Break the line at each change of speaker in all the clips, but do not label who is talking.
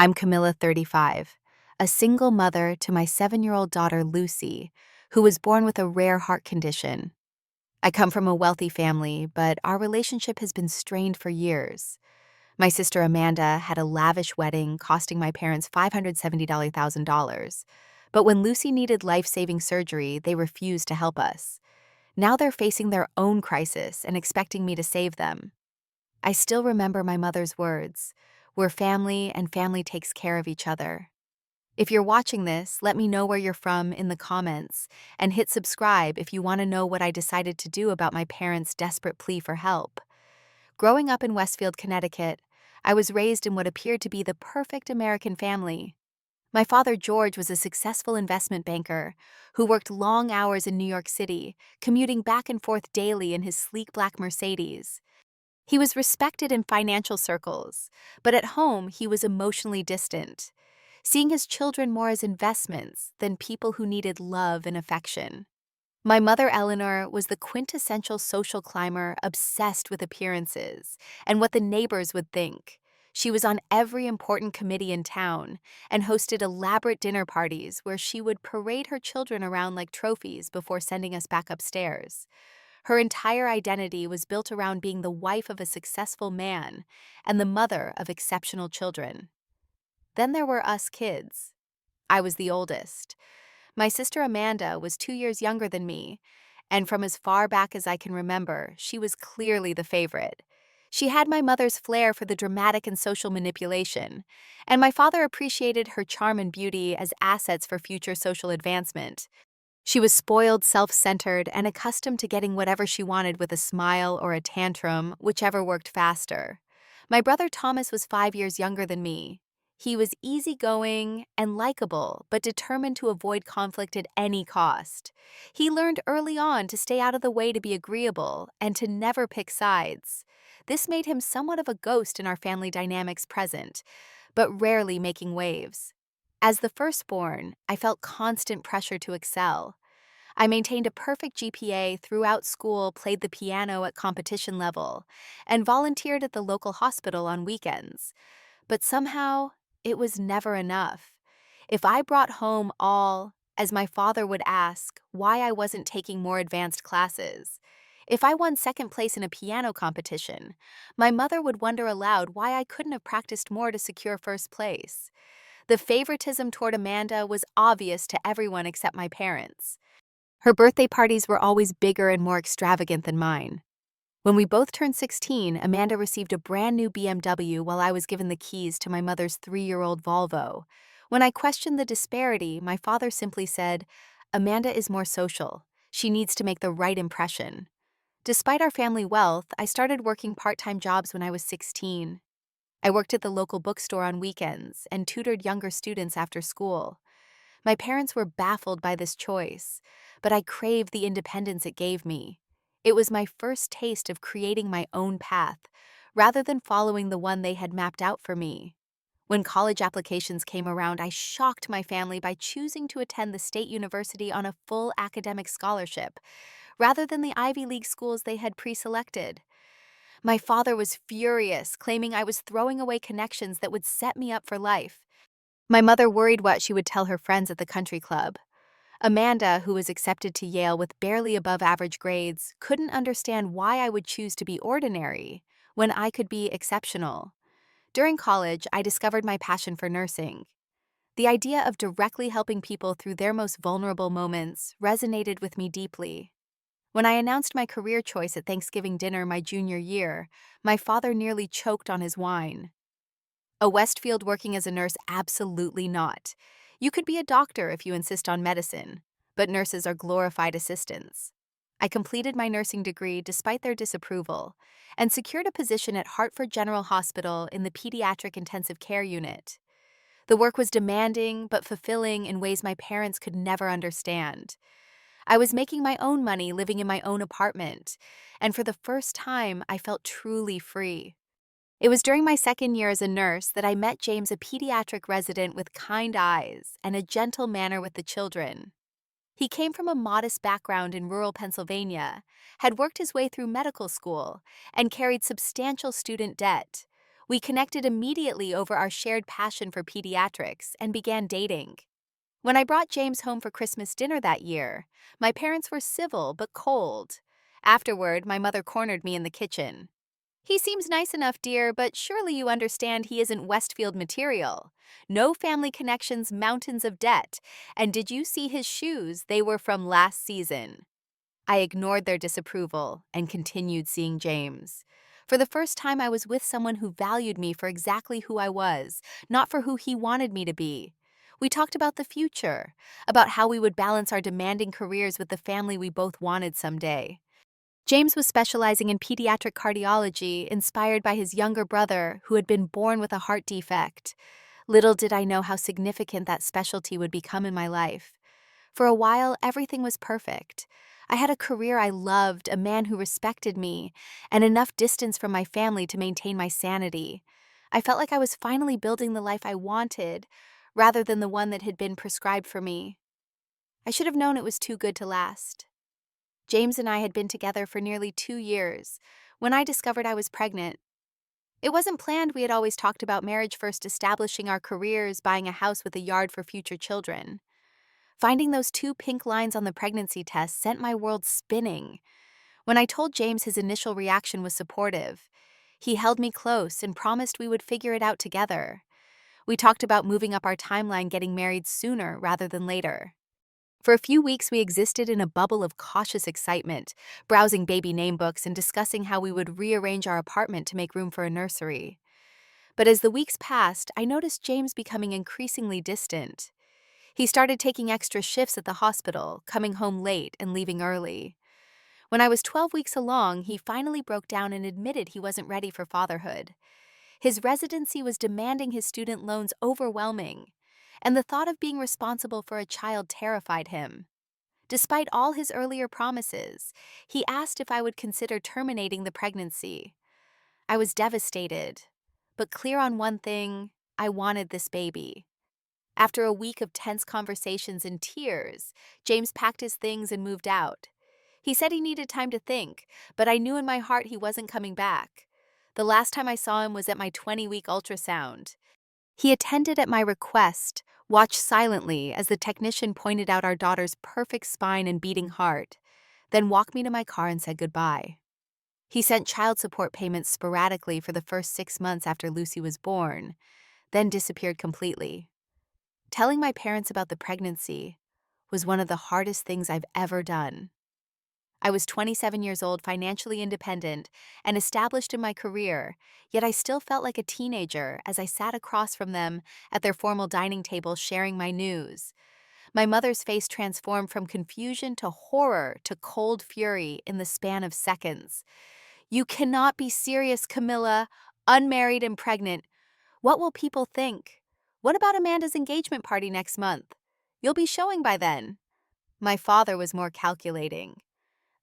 I'm Camilla, 35, a single mother to my 7-year-old daughter, Lucy, who was born with a rare heart condition. I come from a wealthy family, but our relationship has been strained for years. My sister Amanda had a lavish wedding costing my parents $570,000. But when Lucy needed life-saving surgery, they refused to help us. Now they're facing their own crisis and expecting me to save them. I still remember my mother's words: "We're family and family takes care of each other." If you're watching this, let me know where you're from in the comments, and hit subscribe if you want to know what I decided to do about my parents' desperate plea for help. Growing up in Westfield, Connecticut, I was raised in what appeared to be the perfect American family. My father, George, was a successful investment banker who worked long hours in New York City, commuting back and forth daily in his sleek black Mercedes. He was respected in financial circles, but at home he was emotionally distant, seeing his children more as investments than people who needed love and affection. My mother, Eleanor, was the quintessential social climber obsessed with appearances and what the neighbors would think. She was on every important committee in town and hosted elaborate dinner parties where she would parade her children around like trophies before sending us back upstairs. Her entire identity was built around being the wife of a successful man and the mother of exceptional children. Then there were us kids. I was the oldest. My sister Amanda was 2 years younger than me, and from as far back as I can remember, she was clearly the favorite. She had my mother's flair for the dramatic and social manipulation, and my father appreciated her charm and beauty as assets for future social advancement. She was spoiled, self-centered, and accustomed to getting whatever she wanted with a smile or a tantrum, whichever worked faster. My brother Thomas was 5 years younger than me. He was easygoing and likable, but determined to avoid conflict at any cost. He learned early on to stay out of the way to be agreeable and to never pick sides. This made him somewhat of a ghost in our family dynamics present, but rarely making waves. As the firstborn, I felt constant pressure to excel. I maintained a perfect GPA throughout school, played the piano at competition level, and volunteered at the local hospital on weekends. But somehow, it was never enough. If I brought home all, as my father would ask, why I wasn't taking more advanced classes. If I won second place in a piano competition, my mother would wonder aloud why I couldn't have practiced more to secure first place. The favoritism toward Amanda was obvious to everyone except my parents. Her birthday parties were always bigger and more extravagant than mine. When we both turned 16, Amanda received a brand new BMW while I was given the keys to my mother's 3-year-old Volvo. When I questioned the disparity, my father simply said, "Amanda is more social. She needs to make the right impression." Despite our family wealth, I started working part-time jobs when I was 16. I worked at the local bookstore on weekends and tutored younger students after school. My parents were baffled by this choice, but I craved the independence it gave me. It was my first taste of creating my own path, rather than following the one they had mapped out for me. When college applications came around, I shocked my family by choosing to attend the state university on a full academic scholarship, rather than the Ivy League schools they had pre-selected. My father was furious, claiming I was throwing away connections that would set me up for life. My mother worried what she would tell her friends at the country club. Amanda, who was accepted to Yale with barely above average grades, couldn't understand why I would choose to be ordinary when I could be exceptional. During college, I discovered my passion for nursing. The idea of directly helping people through their most vulnerable moments resonated with me deeply. When I announced my career choice at Thanksgiving dinner my junior year, my father nearly choked on his wine. A Westfield working as a nurse? Absolutely not. You could be a doctor if you insist on medicine, but nurses are glorified assistants. I completed my nursing degree despite their disapproval and secured a position at Hartford General Hospital in the pediatric intensive care unit. The work was demanding but fulfilling in ways my parents could never understand. I was making my own money living in my own apartment, and for the first time, I felt truly free. It was during my second year as a nurse that I met James, a pediatric resident with kind eyes and a gentle manner with the children. He came from a modest background in rural Pennsylvania, had worked his way through medical school, and carried substantial student debt. We connected immediately over our shared passion for pediatrics and began dating. When I brought James home for Christmas dinner that year, my parents were civil but cold. Afterward, my mother cornered me in the kitchen. "He seems nice enough, dear, but surely you understand he isn't Westfield material. No family connections, mountains of debt. And did you see his shoes? They were from last season." I ignored their disapproval and continued seeing James. For the first time, I was with someone who valued me for exactly who I was, not for who he wanted me to be. We talked about the future, about how we would balance our demanding careers with the family we both wanted someday. James was specializing in pediatric cardiology, inspired by his younger brother, who had been born with a heart defect. Little did I know how significant that specialty would become in my life. For a while, everything was perfect. I had a career I loved, a man who respected me, and enough distance from my family to maintain my sanity. I felt like I was finally building the life I wanted, rather than the one that had been prescribed for me. I should have known it was too good to last. James and I had been together for nearly 2 years when I discovered I was pregnant. It wasn't planned. We had always talked about marriage first, establishing our careers, buying a house with a yard for future children. Finding those two pink lines on the pregnancy test sent my world spinning. When I told James, his initial reaction was supportive. He held me close and promised we would figure it out together. We talked about moving up our timeline, getting married sooner rather than later. For a few weeks, we existed in a bubble of cautious excitement, browsing baby name books and discussing how we would rearrange our apartment to make room for a nursery. But as the weeks passed, I noticed James becoming increasingly distant. He started taking extra shifts at the hospital, coming home late and leaving early. When I was 12 weeks along, he finally broke down and admitted he wasn't ready for fatherhood. His residency was demanding his student loans overwhelming, and the thought of being responsible for a child terrified him. Despite all his earlier promises, he asked if I would consider terminating the pregnancy. I was devastated, but clear on one thing: I wanted this baby. After a week of tense conversations and tears, James packed his things and moved out. He said he needed time to think, but I knew in my heart he wasn't coming back. The last time I saw him was at my 20-week ultrasound. He attended at my request, watched silently as the technician pointed out our daughter's perfect spine and beating heart, then walked me to my car and said goodbye. He sent child support payments sporadically for the first 6 months after Lucy was born, then disappeared completely. Telling my parents about the pregnancy was one of the hardest things I've ever done. I was 27 years old, financially independent, and established in my career, yet I still felt like a teenager as I sat across from them at their formal dining table sharing my news. My mother's face transformed from confusion to horror to cold fury in the span of seconds. "You cannot be serious, Camilla. Unmarried and pregnant. What will people think? What about Amanda's engagement party next month? You'll be showing by then." My father was more calculating.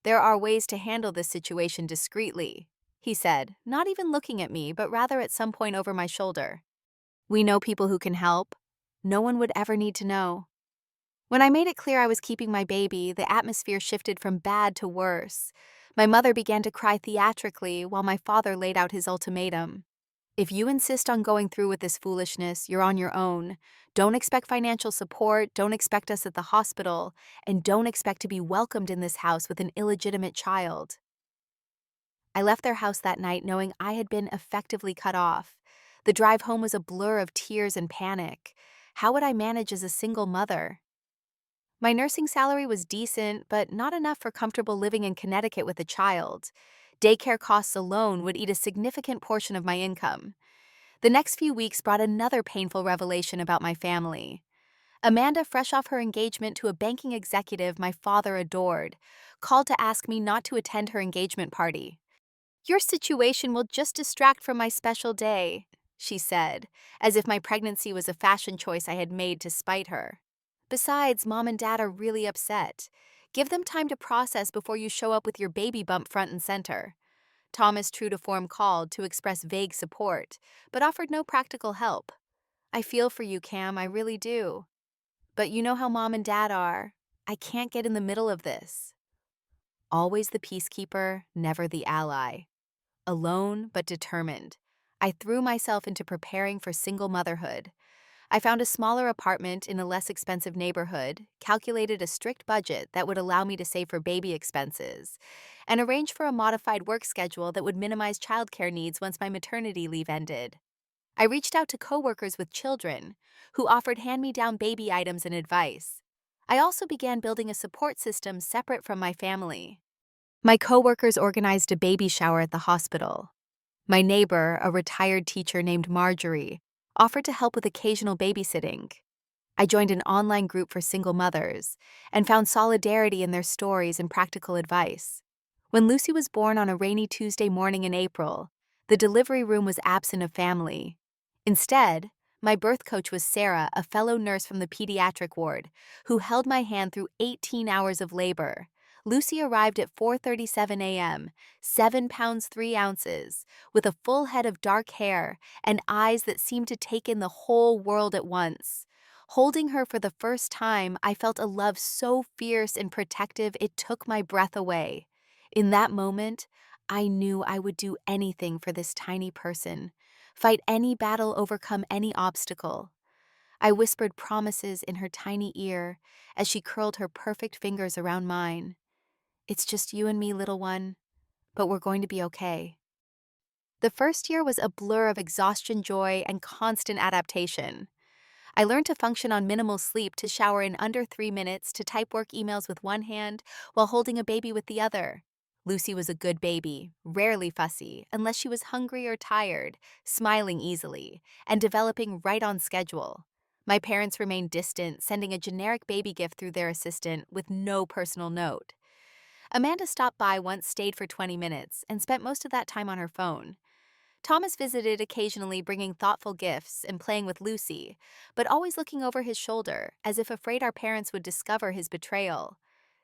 "There are ways to handle this situation discreetly," he said, not even looking at me, but rather at some point over my shoulder. "We know people who can help. No one would ever need to know." When I made it clear I was keeping my baby, the atmosphere shifted from bad to worse. My mother began to cry theatrically while my father laid out his ultimatum. "If you insist on going through with this foolishness, you're on your own. Don't expect financial support, don't expect us at the hospital, and don't expect to be welcomed in this house with an illegitimate child." I left their house that night knowing I had been effectively cut off. The drive home was a blur of tears and panic. How would I manage as a single mother? My nursing salary was decent, but not enough for comfortable living in Connecticut with a child. Daycare costs alone would eat a significant portion of my income. The next few weeks brought another painful revelation about my family. Amanda, fresh off her engagement to a banking executive my father adored, called to ask me not to attend her engagement party. "Your situation will just distract from my special day," she said, as if my pregnancy was a fashion choice I had made to spite her. "Besides, Mom and Dad are really upset. Give them time to process before you show up with your baby bump front and center." Thomas, true to form, called to express vague support, but offered no practical help. "I feel for you, Cam, I really do. But you know how Mom and Dad are. I can't get in the middle of this." Always the peacekeeper, never the ally. Alone but determined, I threw myself into preparing for single motherhood. I found a smaller apartment in a less expensive neighborhood, calculated a strict budget that would allow me to save for baby expenses, and arranged for a modified work schedule that would minimize childcare needs once my maternity leave ended. I reached out to coworkers with children who offered hand-me-down baby items and advice. I also began building a support system separate from my family. My coworkers organized a baby shower at the hospital. My neighbor, a retired teacher named Marjorie, offered to help with occasional babysitting. I joined an online group for single mothers and found solidarity in their stories and practical advice. When Lucy was born on a rainy Tuesday morning in April, the delivery room was absent of family. Instead, my birth coach was Sarah, a fellow nurse from the pediatric ward, who held my hand through 18 hours of labor. Lucy arrived at 4:37 a.m., 7 pounds 3 ounces, with a full head of dark hair and eyes that seemed to take in the whole world at once. Holding her for the first time, I felt a love so fierce and protective it took my breath away. In that moment, I knew I would do anything for this tiny person, fight any battle, overcome any obstacle. I whispered promises in her tiny ear as she curled her perfect fingers around mine. "It's just you and me, little one, but we're going to be okay." The first year was a blur of exhaustion, joy, and constant adaptation. I learned to function on minimal sleep, to shower in under 3 minutes, to type work emails with one hand while holding a baby with the other. Lucy was a good baby, rarely fussy, unless she was hungry or tired, smiling easily, and developing right on schedule. My parents remained distant, sending a generic baby gift through their assistant with no personal note. Amanda stopped by once, stayed for 20 minutes, and spent most of that time on her phone. Thomas visited occasionally, bringing thoughtful gifts and playing with Lucy, but always looking over his shoulder, as if afraid our parents would discover his betrayal.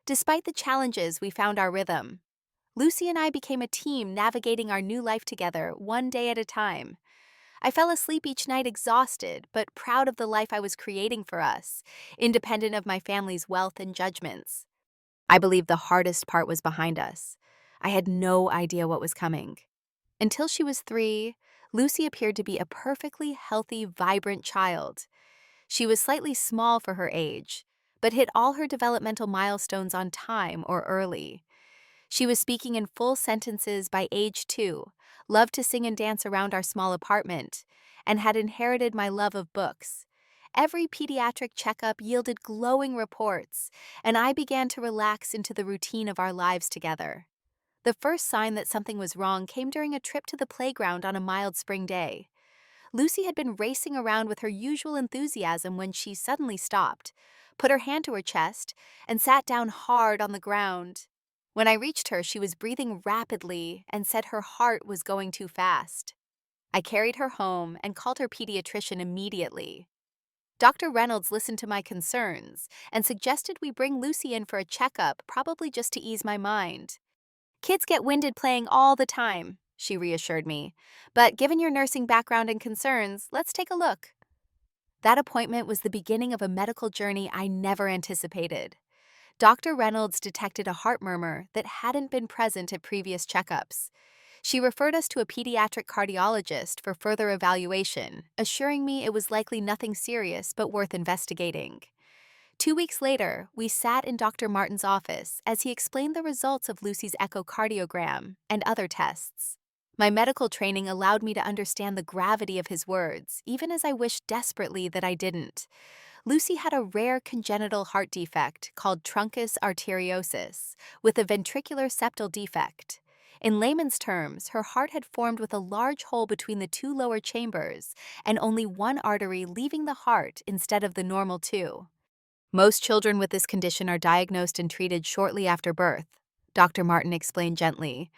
Despite the challenges, we found our rhythm. Lucy and I became a team, navigating our new life together, one day at a time. I fell asleep each night exhausted, but proud of the life I was creating for us, independent of my family's wealth and judgments. I believe the hardest part was behind us. I had no idea what was coming. Until she was 3, Lucy appeared to be a perfectly healthy, vibrant child. She was slightly small for her age, but hit all her developmental milestones on time or early. She was speaking in full sentences by age 2, loved to sing and dance around our small apartment, and had inherited my love of books. Every pediatric checkup yielded glowing reports, and I began to relax into the routine of our lives together. The first sign that something was wrong came during a trip to the playground on a mild spring day. Lucy had been racing around with her usual enthusiasm when she suddenly stopped, put her hand to her chest, and sat down hard on the ground. When I reached her, she was breathing rapidly and said her heart was going too fast. I carried her home and called her pediatrician immediately. Dr. Reynolds listened to my concerns and suggested we bring Lucy in for a checkup, probably just to ease my mind. "Kids get winded playing all the time," she reassured me. "But given your nursing background and concerns, let's take a look." That appointment was the beginning of a medical journey I never anticipated. Dr. Reynolds detected a heart murmur that hadn't been present at previous checkups. She referred us to a pediatric cardiologist for further evaluation, assuring me it was likely nothing serious but worth investigating. 2 weeks later, we sat in Dr. Martin's office as he explained the results of Lucy's echocardiogram and other tests. My medical training allowed me to understand the gravity of his words, even as I wished desperately that I didn't. Lucy had a rare congenital heart defect called truncus arteriosus, with a ventricular septal defect. In layman's terms, her heart had formed with a large hole between the 2 lower chambers and only one artery leaving the heart instead of the normal 2. Most children with this condition are diagnosed and treated shortly after birth, Dr. Martin explained gently.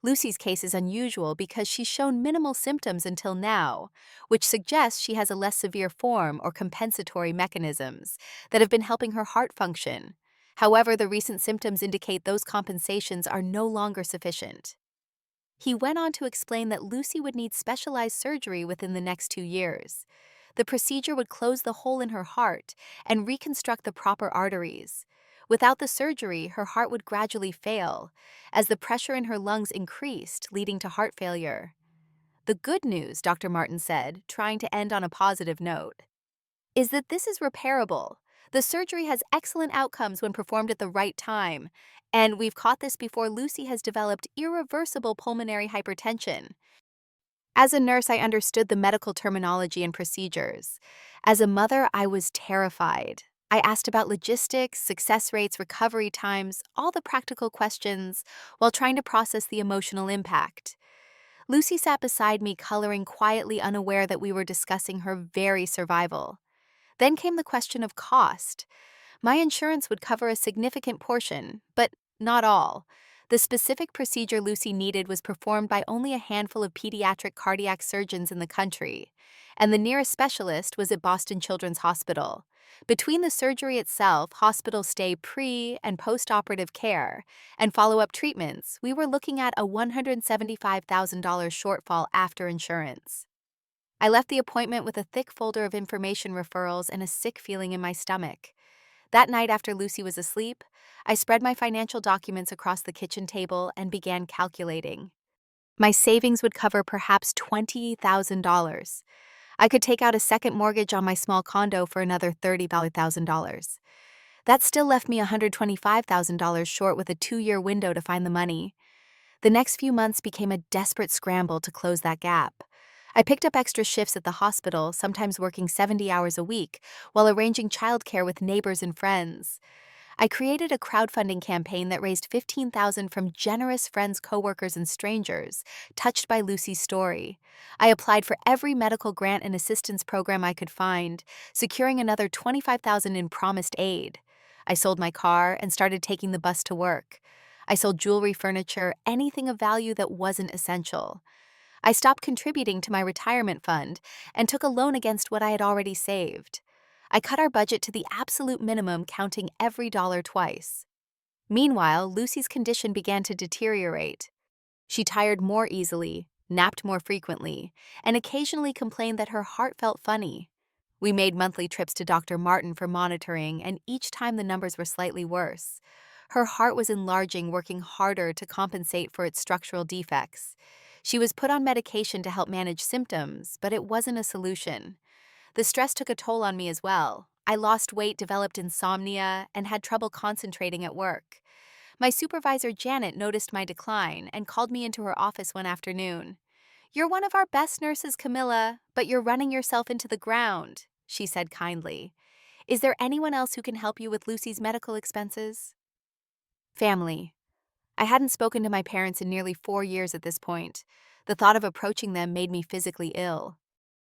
Lucy's case is unusual because she's shown minimal symptoms until now, which suggests she has a less severe form or compensatory mechanisms that have been helping her heart function. However, the recent symptoms indicate those compensations are no longer sufficient. He went on to explain that Lucy would need specialized surgery within the next 2 years. The procedure would close the hole in her heart and reconstruct the proper arteries. Without the surgery, her heart would gradually fail, as the pressure in her lungs increased, leading to heart failure. The good news, Dr. Martin said, trying to end on a positive note, is that this is repairable. The surgery has excellent outcomes when performed at the right time, and we've caught this before Lucy has developed irreversible pulmonary hypertension. As a nurse, I understood the medical terminology and procedures. As a mother, I was terrified. I asked about logistics, success rates, recovery times, all the practical questions, while trying to process the emotional impact. Lucy sat beside me, coloring quietly, unaware that we were discussing her very survival. Then came the question of cost. My insurance would cover a significant portion, but not all. The specific procedure Lucy needed was performed by only a handful of pediatric cardiac surgeons in the country, and the nearest specialist was at Boston Children's Hospital. Between the surgery itself, hospital stay pre- and post-operative care, and follow-up treatments, we were looking at a $175,000 shortfall after insurance. I left the appointment with a thick folder of information referrals and a sick feeling in my stomach. That night after Lucy was asleep, I spread my financial documents across the kitchen table and began calculating. My savings would cover perhaps $20,000. I could take out a second mortgage on my small condo for another $30,000. That still left me $125,000 short with a 2-year window to find the money. The next few months became a desperate scramble to close that gap. I picked up extra shifts at the hospital, sometimes working 70 hours a week, while arranging childcare with neighbors and friends. I created a crowdfunding campaign that raised $15,000 from generous friends, coworkers, and strangers, touched by Lucy's story. I applied for every medical grant and assistance program I could find, securing another $25,000 in promised aid. I sold my car and started taking the bus to work. I sold jewelry, furniture, anything of value that wasn't essential. I stopped contributing to my retirement fund and took a loan against what I had already saved. I cut our budget to the absolute minimum, counting every dollar twice. Meanwhile, Lucy's condition began to deteriorate. She tired more easily, napped more frequently, and occasionally complained that her heart felt funny. We made monthly trips to Dr. Martin for monitoring, and each time the numbers were slightly worse. Her heart was enlarging, working harder to compensate for its structural defects. She was put on medication to help manage symptoms, but it wasn't a solution. The stress took a toll on me as well. I lost weight, developed insomnia, and had trouble concentrating at work. My supervisor, Janet, noticed my decline and called me into her office one afternoon. "You're one of our best nurses, Camilla, but you're running yourself into the ground," she said kindly. "Is there anyone else who can help you with Lucy's medical expenses?" Family. I hadn't spoken to my parents in nearly 4 years at this point. The thought of approaching them made me physically ill.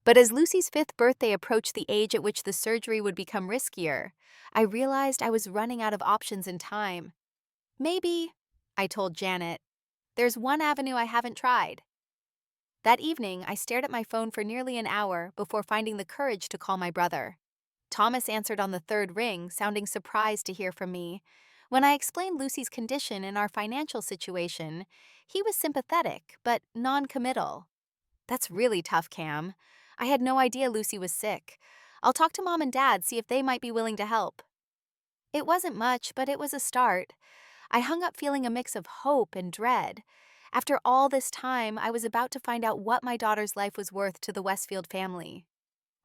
But as Lucy's 5th birthday approached, the age at which the surgery would become riskier, I realized I was running out of options and time. "Maybe," I told Janet, "there's one avenue I haven't tried." That evening, I stared at my phone for nearly an hour before finding the courage to call my brother. Thomas answered on the 3rd ring, sounding surprised to hear from me. When I explained Lucy's condition and our financial situation, he was sympathetic, but non-committal. "That's really tough, Cam. I had no idea Lucy was sick. I'll talk to Mom and Dad, see if they might be willing to help." It wasn't much, but it was a start. I hung up feeling a mix of hope and dread. After all this time, I was about to find out what my daughter's life was worth to the Westfield family.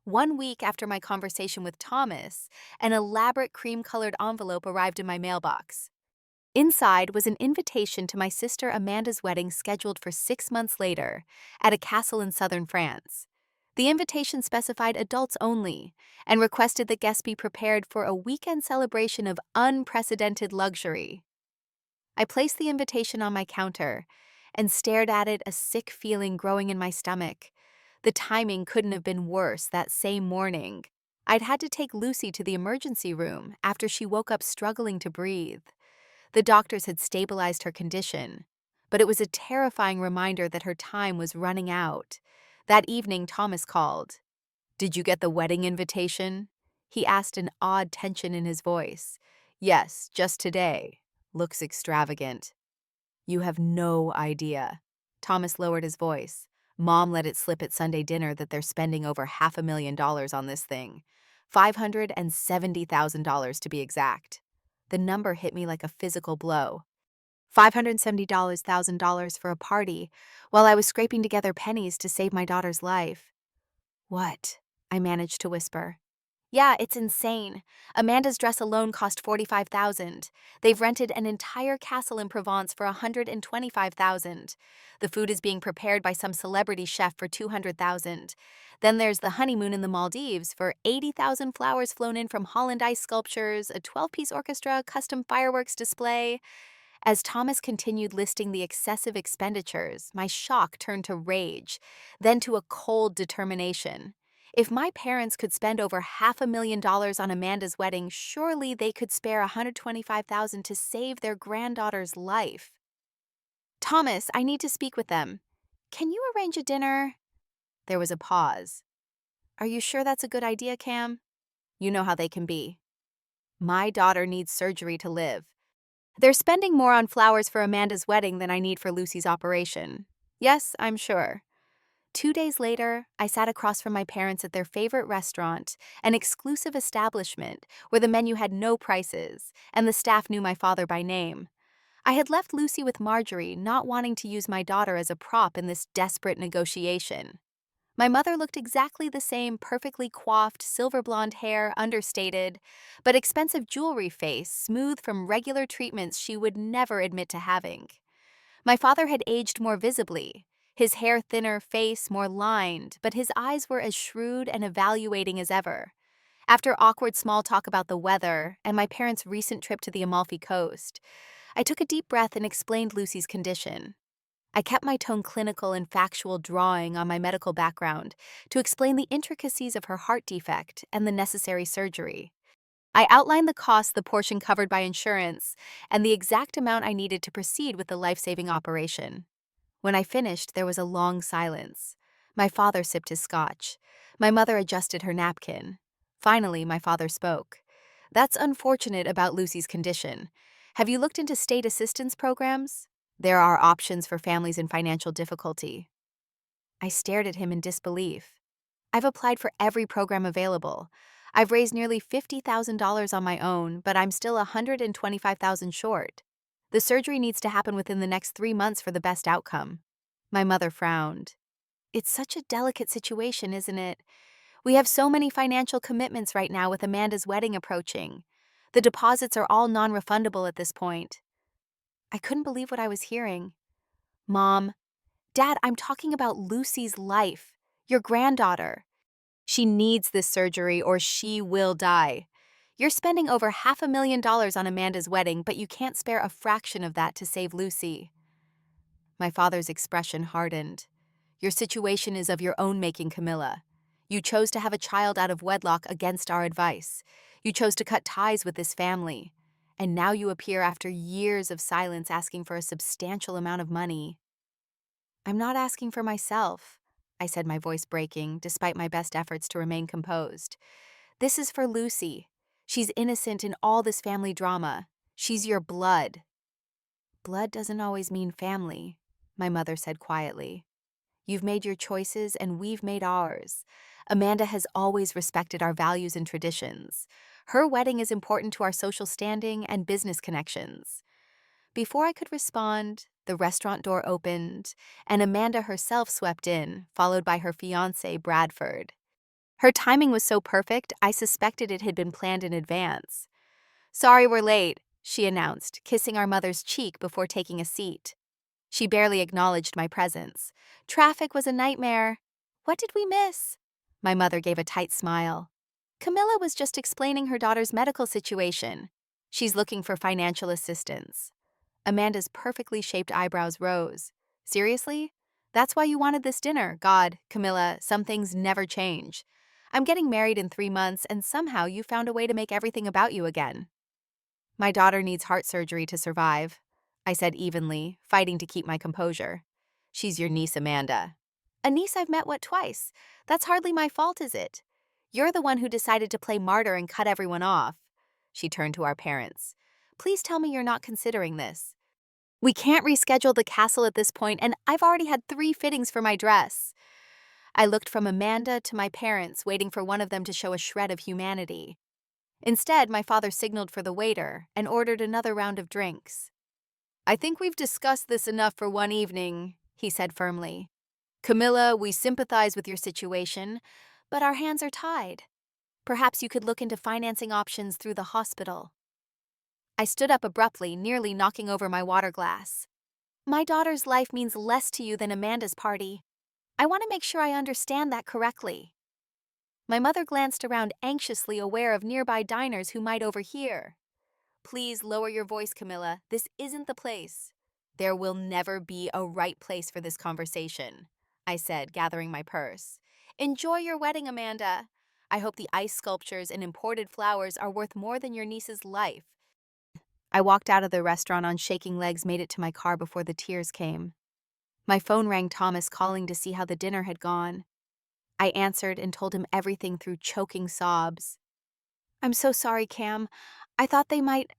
1 week after my conversation with Thomas, an elaborate cream-colored envelope arrived in my mailbox. Inside was an invitation to my sister Amanda's wedding scheduled for 6 months later at a castle in southern France. The invitation specified adults only and requested that guests be prepared for a weekend celebration of unprecedented luxury. I placed the invitation on my counter and stared at it, a sick feeling growing in my stomach. The timing couldn't have been worse. That same morning, I'd had to take Lucy to the emergency room after she woke up struggling to breathe. The doctors had stabilized her condition, but it was a terrifying reminder that her time was running out. That evening, Thomas called. "Did you get the wedding invitation?" He asked, an odd tension in his voice. "Yes, just today. Looks extravagant." "You have no idea." Thomas lowered his voice. "Mom let it slip at Sunday dinner that they're spending over $500,000 on this thing. $570,000 to be exact." The number hit me like a physical blow. $570,000 for a party, while I was scraping together pennies to save my daughter's life. What? I managed to whisper. Yeah, it's insane. Amanda's dress alone cost $45,000. They've rented an entire castle in Provence for $125,000. The food is being prepared by some celebrity chef for $200,000. Then there's the honeymoon in the Maldives for 80,000 flowers flown in from Holland ice sculptures, a 12-piece orchestra, custom fireworks display. As Thomas continued listing the excessive expenditures, my shock turned to rage, then to a cold determination. If my parents could spend over $500,000 on Amanda's wedding, surely they could spare $125,000 to save their granddaughter's life. Thomas, I need to speak with them. Can you arrange a dinner? There was a pause. Are you sure that's a good idea, Cam? You know how they can be. My daughter needs surgery to live. They're spending more on flowers for Amanda's wedding than I need for Lucy's operation. Yes, I'm sure. 2 days later, I sat across from my parents at their favorite restaurant, an exclusive establishment where the menu had no prices, and the staff knew my father by name. I had left Lucy with Marjorie, not wanting to use my daughter as a prop in this desperate negotiation. My mother looked exactly the same, perfectly coiffed, silver blonde hair, understated, but expensive jewelry face, smooth from regular treatments she would never admit to having. My father had aged more visibly, his hair thinner, face more lined, but his eyes were as shrewd and evaluating as ever. After awkward small talk about the weather and my parents' recent trip to the Amalfi Coast, I took a deep breath and explained Lucy's condition. I kept my tone clinical and factual, drawing on my medical background to explain the intricacies of her heart defect and the necessary surgery. I outlined the cost, the portion covered by insurance, and the exact amount I needed to proceed with the life-saving operation. When I finished, there was a long silence. My father sipped his scotch. My mother adjusted her napkin. Finally, my father spoke. That's unfortunate about Lucy's condition. Have you looked into state assistance programs? There are options for families in financial difficulty. I stared at him in disbelief. I've applied for every program available. I've raised nearly $50,000 on my own, but I'm still $125,000 short. The surgery needs to happen within the next 3 months for the best outcome. My mother frowned. It's such a delicate situation, isn't it? We have so many financial commitments right now with Amanda's wedding approaching. The deposits are all non-refundable at this point. I couldn't believe what I was hearing. Mom, Dad, I'm talking about Lucy's life, your granddaughter. She needs this surgery or she will die. You're spending over $500,000 on Amanda's wedding, but you can't spare a fraction of that to save Lucy. My father's expression hardened. Your situation is of your own making, Camilla. You chose to have a child out of wedlock against our advice. You chose to cut ties with this family. And now you appear after years of silence asking for a substantial amount of money. I'm not asking for myself, I said, my voice breaking, despite my best efforts to remain composed. This is for Lucy. She's innocent in all this family drama. She's your blood. Blood doesn't always mean family, my mother said quietly. You've made your choices and we've made ours. Amanda has always respected our values and traditions. Her wedding is important to our social standing and business connections. Before I could respond, the restaurant door opened, and Amanda herself swept in, followed by her fiancé, Bradford. Her timing was so perfect, I suspected it had been planned in advance. Sorry we're late, she announced, kissing our mother's cheek before taking a seat. She barely acknowledged my presence. Traffic was a nightmare. What did we miss? My mother gave a tight smile. Camilla was just explaining her daughter's medical situation. She's looking for financial assistance. Amanda's perfectly shaped eyebrows rose. Seriously? That's why you wanted this dinner? God, Camilla, some things never change. I'm getting married in 3 months, and somehow you found a way to make everything about you again. My daughter needs heart surgery to survive, I said evenly, fighting to keep my composure. She's your niece, Amanda. A niece I've met, twice? That's hardly my fault, is it? You're the one who decided to play martyr and cut everyone off. She turned to our parents. Please tell me you're not considering this. We can't reschedule the castle at this point, and I've already had 3 fittings for my dress. I looked from Amanda to my parents, waiting for one of them to show a shred of humanity. Instead, my father signaled for the waiter and ordered another round of drinks. I think we've discussed this enough for one evening, he said firmly. Camilla, we sympathize with your situation, but our hands are tied. Perhaps you could look into financing options through the hospital. I stood up abruptly, nearly knocking over my water glass. My daughter's life means less to you than Amanda's party. I want to make sure I understand that correctly. My mother glanced around anxiously, aware of nearby diners who might overhear. Please lower your voice, Camilla. This isn't the place. There will never be a right place for this conversation, I said, gathering my purse. Enjoy your wedding, Amanda. I hope the ice sculptures and imported flowers are worth more than your niece's life. I walked out of the restaurant on shaking legs, made it to my car before the tears came. My phone rang, Thomas calling to see how the dinner had gone. I answered and told him everything through choking sobs. I'm so sorry, Cam. I thought they might.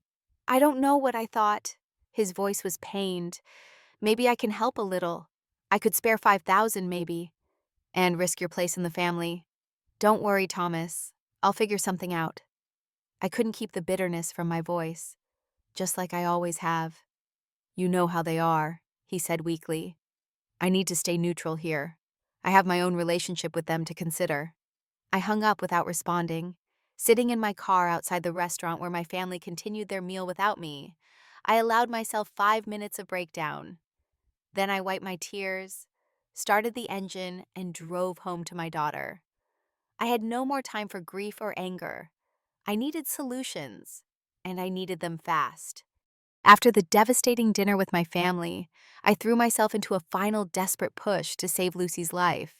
I don't know what I thought. His voice was pained. Maybe I can help a little. I could spare 5,000 maybe. And risk your place in the family. Don't worry, Thomas. I'll figure something out. I couldn't keep the bitterness from my voice, just like I always have. You know how they are, he said weakly. I need to stay neutral here. I have my own relationship with them to consider. I hung up without responding. Sitting in my car outside the restaurant where my family continued their meal without me, I allowed myself 5 minutes of breakdown. Then I wiped my tears, started the engine, and drove home to my daughter. I had no more time for grief or anger. I needed solutions, and I needed them fast. After the devastating dinner with my family, I threw myself into a final desperate push to save Lucy's life.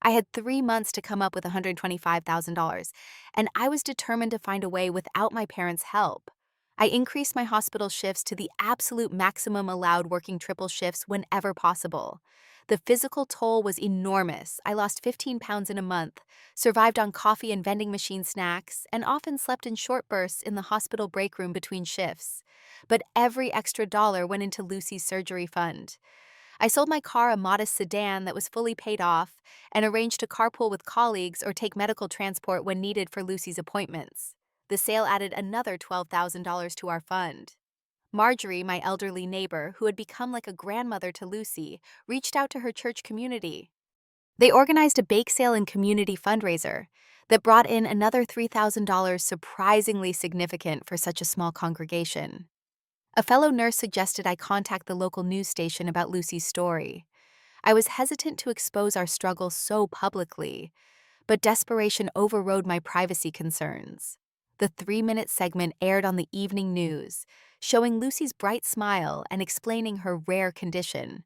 I had 3 months to come up with $125,000, and I was determined to find a way without my parents' help. I increased my hospital shifts to the absolute maximum allowed, working triple shifts whenever possible. The physical toll was enormous. I lost 15 pounds in a month, survived on coffee and vending machine snacks, and often slept in short bursts in the hospital break room between shifts. But every extra dollar went into Lucy's surgery fund. I sold my car, a modest sedan that was fully paid off, and arranged to carpool with colleagues or take medical transport when needed for Lucy's appointments. The sale added another $12,000 to our fund. Marjorie, my elderly neighbor, who had become like a grandmother to Lucy, reached out to her church community. They organized a bake sale and community fundraiser that brought in another $3,000, surprisingly significant for such a small congregation. A fellow nurse suggested I contact the local news station about Lucy's story. I was hesitant to expose our struggle so publicly, but desperation overrode my privacy concerns. The 3-minute segment aired on the evening news, showing Lucy's bright smile and explaining her rare condition.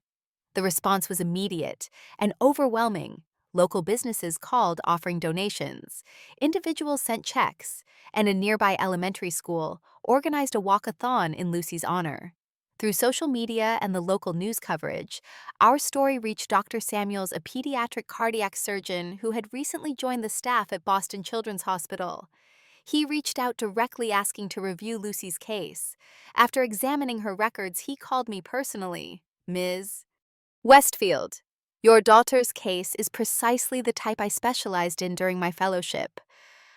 The response was immediate and overwhelming. Local businesses called, offering donations. Individuals sent checks, and a nearby elementary school organized a walkathon in Lucy's honor. Through social media and the local news coverage, our story reached Dr. Samuels, a pediatric cardiac surgeon who had recently joined the staff at Boston Children's Hospital. He reached out directly asking to review Lucy's case. After examining her records, he called me personally. Ms. Westfield, your daughter's case is precisely the type I specialized in during my fellowship.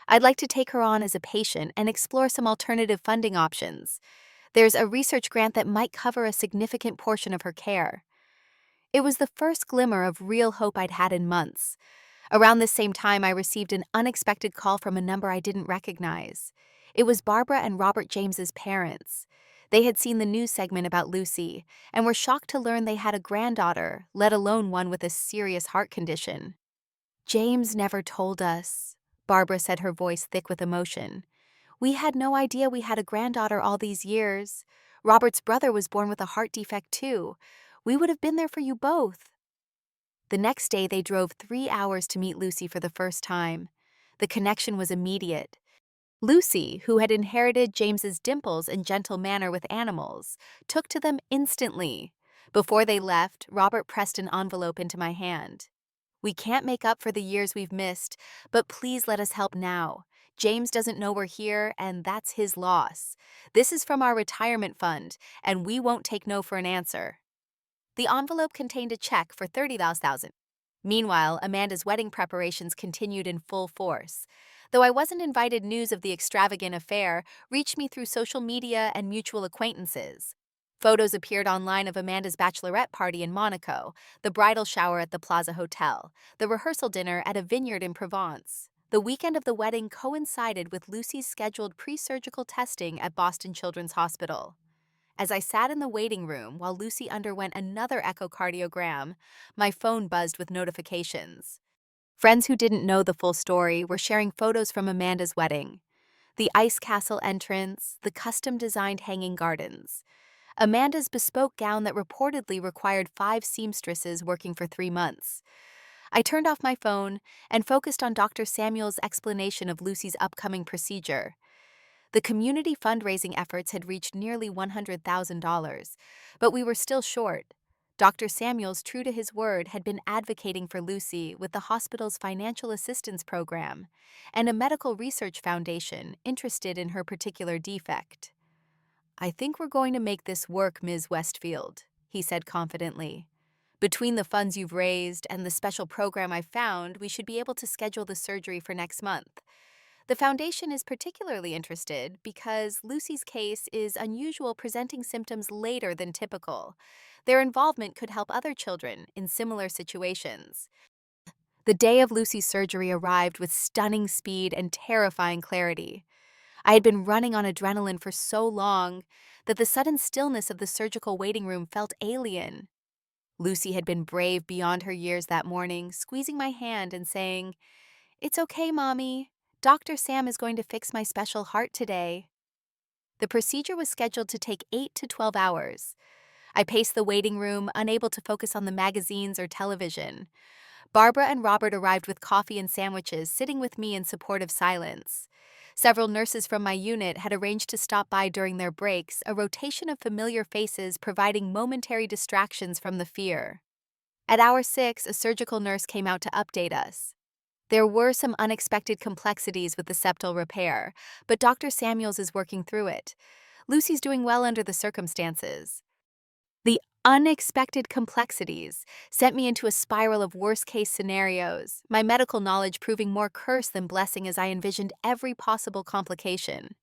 I'd like to take her on as a patient and explore some alternative funding options. There's a research grant that might cover a significant portion of her care. It was the first glimmer of real hope I'd had in months. Around this same time, I received an unexpected call from a number I didn't recognize. It was Barbara and Robert James's parents. They had seen the news segment about Lucy and were shocked to learn they had a granddaughter, let alone one with a serious heart condition. James never told us, Barbara said, her voice thick with emotion. We had no idea we had a granddaughter all these years. Robert's brother was born with a heart defect too. We would have been there for you both. The next day, they drove 3 hours to meet Lucy for the first time. The connection was immediate. Lucy, who had inherited James's dimples and gentle manner with animals, took to them instantly. Before they left, Robert pressed an envelope into my hand. We can't make up for the years we've missed, but please let us help now. James doesn't know we're here, and that's his loss. This is from our retirement fund, and we won't take no for an answer. The envelope contained a check for $30,000. Meanwhile, Amanda's wedding preparations continued in full force. Though I wasn't invited, news of the extravagant affair reached me through social media and mutual acquaintances. Photos appeared online of Amanda's bachelorette party in Monaco, the bridal shower at the Plaza Hotel, the rehearsal dinner at a vineyard in Provence. The weekend of the wedding coincided with Lucy's scheduled pre-surgical testing at Boston Children's Hospital. As I sat in the waiting room while Lucy underwent another echocardiogram, my phone buzzed with notifications. Friends who didn't know the full story were sharing photos from Amanda's wedding. The ice castle entrance, the custom-designed hanging gardens. Amanda's bespoke gown that reportedly required 5 seamstresses working for 3 months. I turned off my phone and focused on Dr. Samuel's explanation of Lucy's upcoming procedure. The community fundraising efforts had reached nearly $100,000, but we were still short. Dr. Samuels, true to his word, had been advocating for Lucy with the hospital's financial assistance program and a medical research foundation interested in her particular defect. "I think we're going to make this work, Ms. Westfield," he said confidently. "Between the funds you've raised and the special program I've found, we should be able to schedule the surgery for next month. The foundation is particularly interested because Lucy's case is unusual, presenting symptoms later than typical. Their involvement could help other children in similar situations." The day of Lucy's surgery arrived with stunning speed and terrifying clarity. I had been running on adrenaline for so long that the sudden stillness of the surgical waiting room felt alien. Lucy had been brave beyond her years that morning, squeezing my hand and saying, "It's okay, Mommy. Dr. Sam is going to fix my special heart today." The procedure was scheduled to take 8 to 12 hours. I paced the waiting room, unable to focus on the magazines or television. Barbara and Robert arrived with coffee and sandwiches, sitting with me in supportive silence. Several nurses from my unit had arranged to stop by during their breaks, a rotation of familiar faces providing momentary distractions from the fear. At hour 6, a surgical nurse came out to update us. There were some unexpected complexities with the septal repair, but Dr. Samuels is working through it. Lucy's doing well under the circumstances. The unexpected complexities sent me into a spiral of worst-case scenarios, my medical knowledge proving more curse than blessing as I envisioned every possible complication.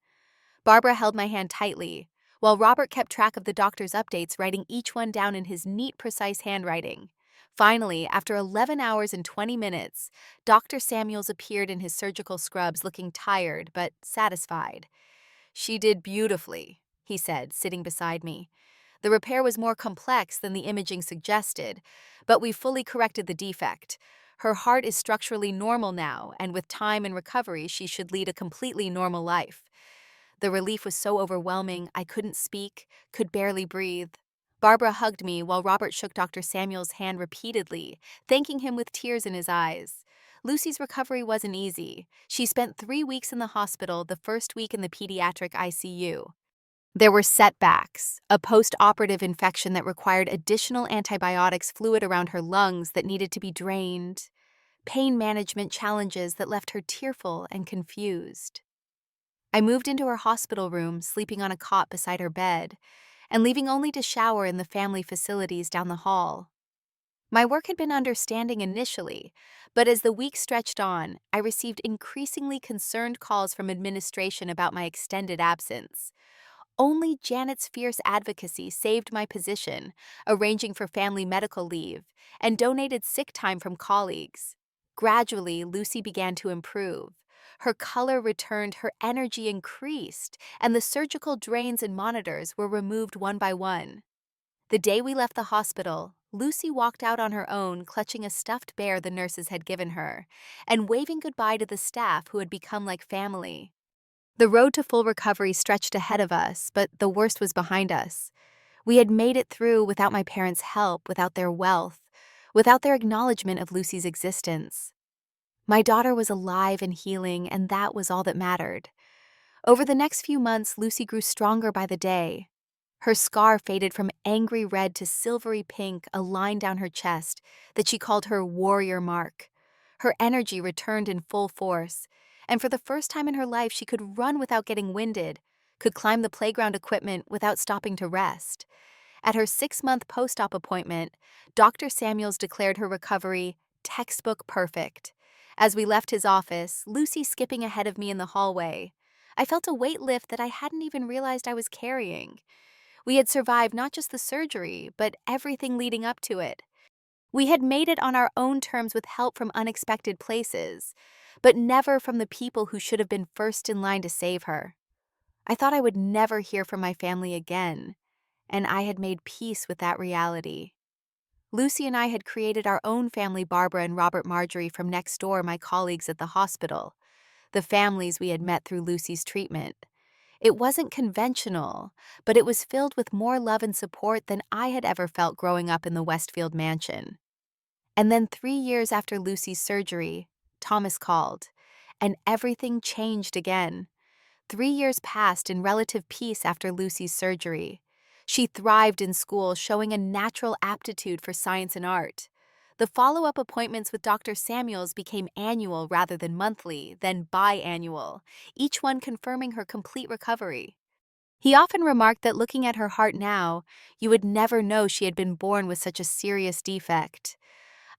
Barbara held my hand tightly, while Robert kept track of the doctor's updates, writing each one down in his neat, precise handwriting. Finally, after 11 hours and 20 minutes, Dr. Samuels appeared in his surgical scrubs, looking tired but satisfied. "She did beautifully," he said, sitting beside me. "The repair was more complex than the imaging suggested, but we fully corrected the defect. Her heart is structurally normal now, and with time and recovery, she should lead a completely normal life." The relief was so overwhelming, I couldn't speak, could barely breathe. Barbara hugged me while Robert shook Dr. Samuel's hand repeatedly, thanking him with tears in his eyes. Lucy's recovery wasn't easy. She spent 3 weeks in the hospital, the first week in the pediatric ICU. There were setbacks, a post-operative infection that required additional antibiotics, fluid around her lungs that needed to be drained, pain management challenges that left her tearful and confused. I moved into her hospital room, sleeping on a cot beside her bed, and leaving only to shower in the family facilities down the hall. My work had been understanding initially, but as the weeks stretched on, I received increasingly concerned calls from administration about my extended absence. Only Janet's fierce advocacy saved my position, arranging for family medical leave, and donated sick time from colleagues. Gradually, Lucy began to improve. Her color returned, her energy increased, and the surgical drains and monitors were removed one by one. The day we left the hospital, Lucy walked out on her own, clutching a stuffed bear the nurses had given her, and waving goodbye to the staff who had become like family. The road to full recovery stretched ahead of us, but the worst was behind us. We had made it through without my parents' help, without their wealth, without their acknowledgement of Lucy's existence. My daughter was alive and healing, and that was all that mattered. Over the next few months, Lucy grew stronger by the day. Her scar faded from angry red to silvery pink, a line down her chest that she called her warrior mark. Her energy returned in full force, and for the first time in her life, she could run without getting winded, could climb the playground equipment without stopping to rest. At her 6-month post-op appointment, Dr. Samuels declared her recovery textbook perfect. As we left his office, Lucy skipping ahead of me in the hallway, I felt a weight lift that I hadn't even realized I was carrying. We had survived not just the surgery, but everything leading up to it. We had made it on our own terms with help from unexpected places, but never from the people who should have been first in line to save her. I thought I would never hear from my family again, and I had made peace with that reality. Lucy and I had created our own family, Barbara and Robert Marjorie, from next door, my colleagues at the hospital, the families we had met through Lucy's treatment. It wasn't conventional, but it was filled with more love and support than I had ever felt growing up in the Westfield mansion. And then 3 years after Lucy's surgery, Thomas called, and everything changed again. 3 years passed in relative peace after Lucy's surgery. She thrived in school, showing a natural aptitude for science and art. The follow-up appointments with Dr. Samuels became annual rather than monthly, then biannual, each one confirming her complete recovery. He often remarked that looking at her heart now, you would never know she had been born with such a serious defect.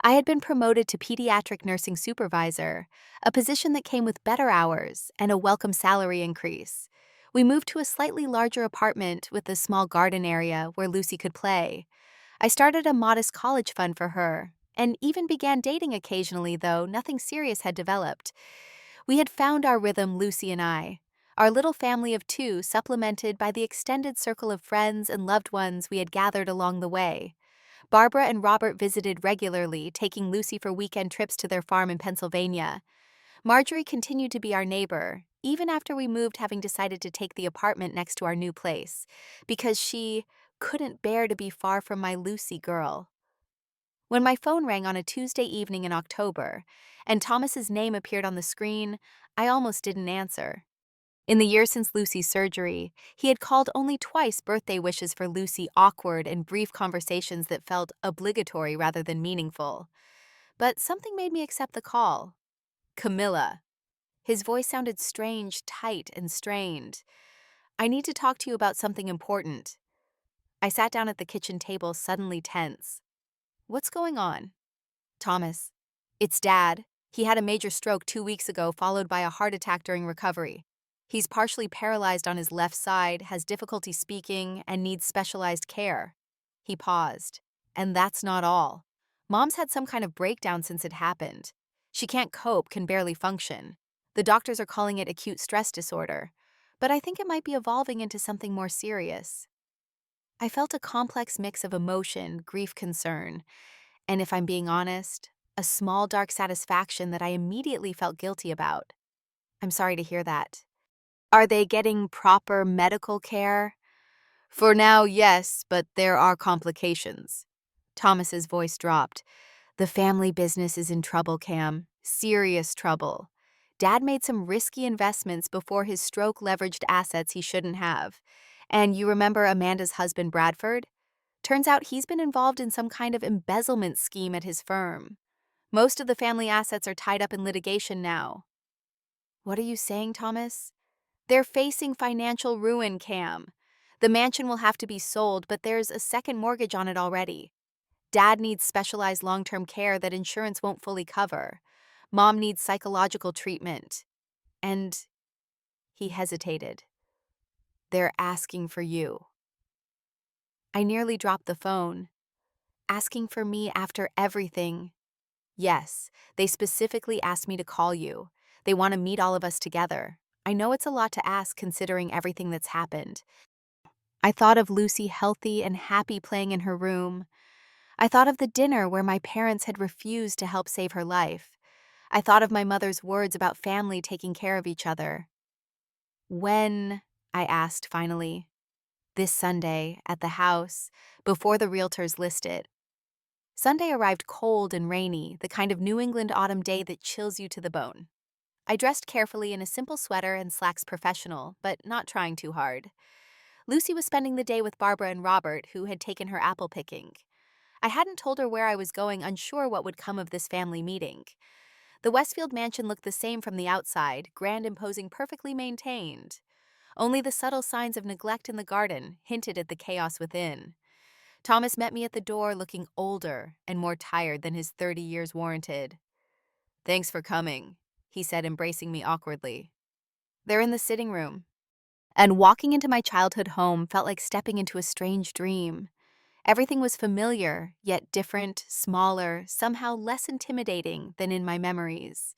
I had been promoted to pediatric nursing supervisor, a position that came with better hours and a welcome salary increase. We moved to a slightly larger apartment with a small garden area where Lucy could play. I started a modest college fund for her, and even began dating occasionally, though nothing serious had developed. We had found our rhythm, Lucy and I, our little family of two, supplemented by the extended circle of friends and loved ones we had gathered along the way. Barbara and Robert visited regularly, taking Lucy for weekend trips to their farm in Pennsylvania. Marjorie continued to be our neighbor, even after we moved, having decided to take the apartment next to our new place, because she couldn't bear to be far from my Lucy girl. When my phone rang on a Tuesday evening in October, and Thomas's name appeared on the screen, I almost didn't answer. In the years since Lucy's surgery, he had called only twice, birthday wishes for Lucy, awkward and brief conversations that felt obligatory rather than meaningful. But something made me accept the call. Camilla. His voice sounded strange, tight, and strained. I need to talk to you about something important. I sat down at the kitchen table, suddenly tense. What's going on? Thomas. It's Dad. He had a major stroke 2 weeks ago, followed by a heart attack during recovery. He's partially paralyzed on his left side, has difficulty speaking, and needs specialized care. He paused. And that's not all. Mom's had some kind of breakdown since it happened. She can't cope, can barely function. The doctors are calling it acute stress disorder, but I think it might be evolving into something more serious. I felt a complex mix of emotion, grief, concern, and if I'm being honest, a small dark satisfaction that I immediately felt guilty about. I'm sorry to hear that. Are they getting proper medical care? For now, yes, but there are complications. Thomas's voice dropped. The family business is in trouble, Cam. Serious trouble. Dad made some risky investments before his stroke, leveraged assets he shouldn't have. And you remember Amanda's husband, Bradford? Turns out he's been involved in some kind of embezzlement scheme at his firm. Most of the family assets are tied up in litigation now. What are you saying, Thomas? They're facing financial ruin, Cam. The mansion will have to be sold, but there's a second mortgage on it already. Dad needs specialized long-term care that insurance won't fully cover. Mom needs psychological treatment. And he hesitated. They're asking for you. I nearly dropped the phone. Asking for me after everything. Yes, they specifically asked me to call you. They want to meet all of us together. I know it's a lot to ask considering everything that's happened. I thought of Lucy healthy and happy playing in her room. I thought of the dinner where my parents had refused to help save her life. I thought of my mother's words about family taking care of each other. When? I asked finally. This Sunday, at the house, before the realtors list it. Sunday arrived cold and rainy, the kind of New England autumn day that chills you to the bone. I dressed carefully in a simple sweater and slacks, professional, but not trying too hard. Lucy was spending the day with Barbara and Robert, who had taken her apple picking. I hadn't told her where I was going, unsure what would come of this family meeting. The Westfield mansion looked the same from the outside, grand, imposing, perfectly maintained. Only the subtle signs of neglect in the garden hinted at the chaos within. Thomas met me at the door, looking older and more tired than his 30 years warranted. Thanks for coming, he said, embracing me awkwardly. They're in the sitting room. and walking into my childhood home felt like stepping into a strange dream. Everything was familiar, yet different, smaller, somehow less intimidating than in my memories.